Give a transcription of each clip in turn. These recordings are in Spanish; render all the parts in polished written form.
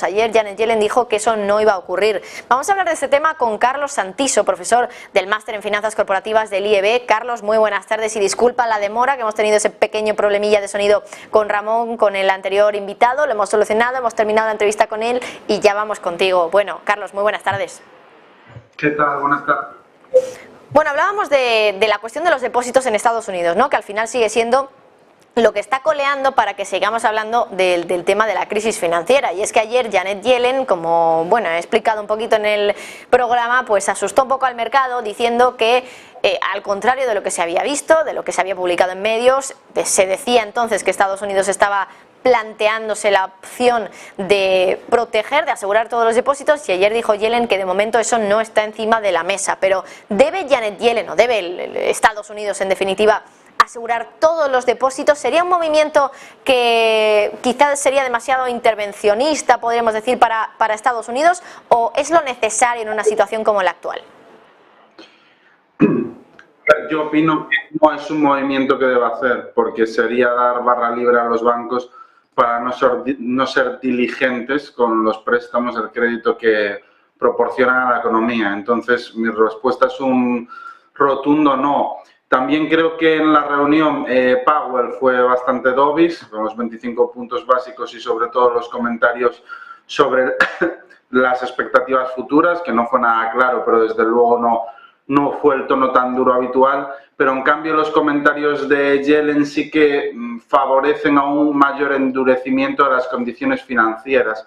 Ayer Janet Yellen dijo que eso no iba a ocurrir. Vamos a hablar de este tema con Carlos Santiso, profesor del Máster en Finanzas Corporativas del IEB. Carlos, muy buenas tardes y disculpa la demora, que hemos tenido ese pequeño problemilla de sonido con Ramón, con el anterior invitado. Lo hemos solucionado, hemos terminado la entrevista con él y ya vamos contigo. Bueno, Carlos, muy buenas tardes. ¿Qué tal? Buenas tardes. Bueno, hablábamos de la cuestión de los depósitos en Estados Unidos, ¿no? Que al final sigue siendo lo que está coleando para que sigamos hablando del tema de la crisis financiera. Y es que ayer Janet Yellen, como bueno, he explicado un poquito en el programa, pues asustó un poco al mercado diciendo que al contrario de lo que se había visto, de lo que se había publicado en medios, se decía entonces que Estados Unidos estaba planteándose la opción de proteger, de asegurar todos los depósitos, y ayer dijo Yellen que de momento eso no está encima de la mesa. Pero ¿debe Janet Yellen o debe Estados Unidos en definitiva asegurar todos los depósitos? ¿Sería un movimiento que quizás sería demasiado intervencionista, podríamos decir, para Estados Unidos, o es lo necesario en una situación como la actual? Yo opino que no es un movimiento que deba hacer, porque sería dar barra libre a los bancos para no ser diligentes con los préstamos, el crédito que proporcionan a la economía. Entonces, mi respuesta es un rotundo no. También creo que en la reunión Powell fue bastante dovish, con los 25 puntos básicos y sobre todo los comentarios sobre las expectativas futuras, que no fue nada claro, pero desde luego no fue el tono tan duro habitual. Pero en cambio los comentarios de Yellen sí que favorecen a un mayor endurecimiento de las condiciones financieras.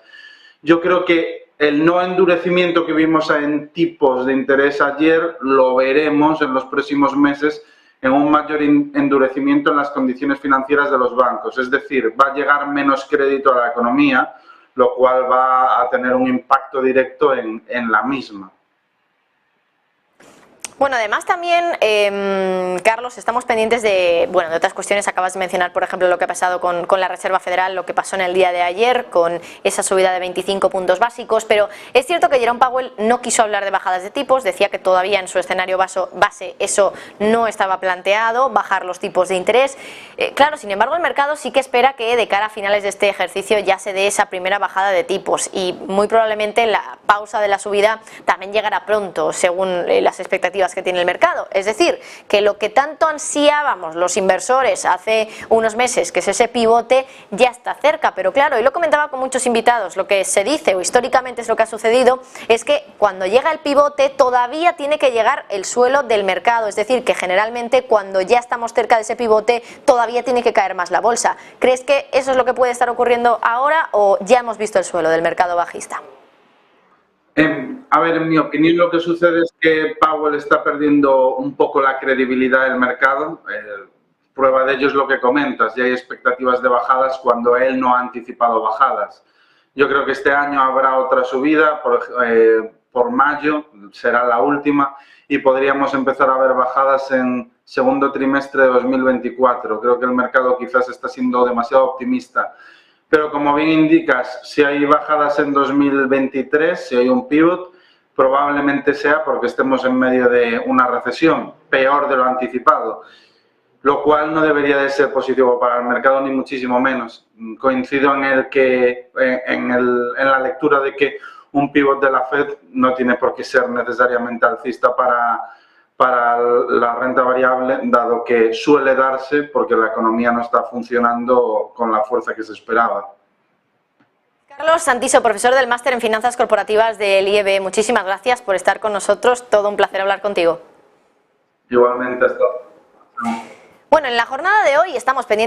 Yo creo que el no endurecimiento que vimos en tipos de interés ayer lo veremos en los próximos meses en un mayor endurecimiento en las condiciones financieras de los bancos. Es decir, va a llegar menos crédito a la economía, lo cual va a tener un impacto directo en la misma. Bueno, además también, Carlos, estamos pendientes de otras cuestiones. Acabas de mencionar, por ejemplo, lo que ha pasado con la Reserva Federal, lo que pasó en el día de ayer con esa subida de 25 puntos básicos, pero es cierto que Jerome Powell no quiso hablar de bajadas de tipos, decía que todavía en su escenario base eso no estaba planteado, bajar los tipos de interés. Claro, sin embargo, el mercado sí que espera que de cara a finales de este ejercicio ya se dé esa primera bajada de tipos y muy probablemente la pausa de la subida también llegará pronto, según las expectativas que tiene el mercado. Es decir, que lo que tanto ansiábamos los inversores hace unos meses, que es ese pivote, ya está cerca. Pero claro, y lo comentaba con muchos invitados, lo que se dice o históricamente es lo que ha sucedido, es que cuando llega el pivote todavía tiene que llegar el suelo del mercado. Es decir, que generalmente cuando ya estamos cerca de ese pivote todavía tiene que caer más la bolsa. ¿Crees que eso es lo que puede estar ocurriendo ahora o ya hemos visto el suelo del mercado bajista? A ver, en mi opinión lo que sucede es que Powell está perdiendo un poco la credibilidad del mercado. Prueba de ello es lo que comentas, ya hay expectativas de bajadas cuando él no ha anticipado bajadas. Yo creo que este año habrá otra subida, por mayo será la última y podríamos empezar a ver bajadas en segundo trimestre de 2024. Creo que el mercado quizás está siendo demasiado optimista. Pero como bien indicas, si hay bajadas en 2023, si hay un pivot, probablemente sea porque estemos en medio de una recesión, peor de lo anticipado, lo cual no debería de ser positivo para el mercado ni muchísimo menos. Coincido en la lectura de que un pivot de la Fed no tiene por qué ser necesariamente alcista para la renta variable, dado que suele darse porque la economía no está funcionando con la fuerza que se esperaba. Carlos Santiso, profesor del Máster en Finanzas Corporativas del IEB, muchísimas gracias por estar con nosotros, todo un placer hablar contigo. Igualmente, hasta luego. Bueno, en la jornada de hoy estamos pendientes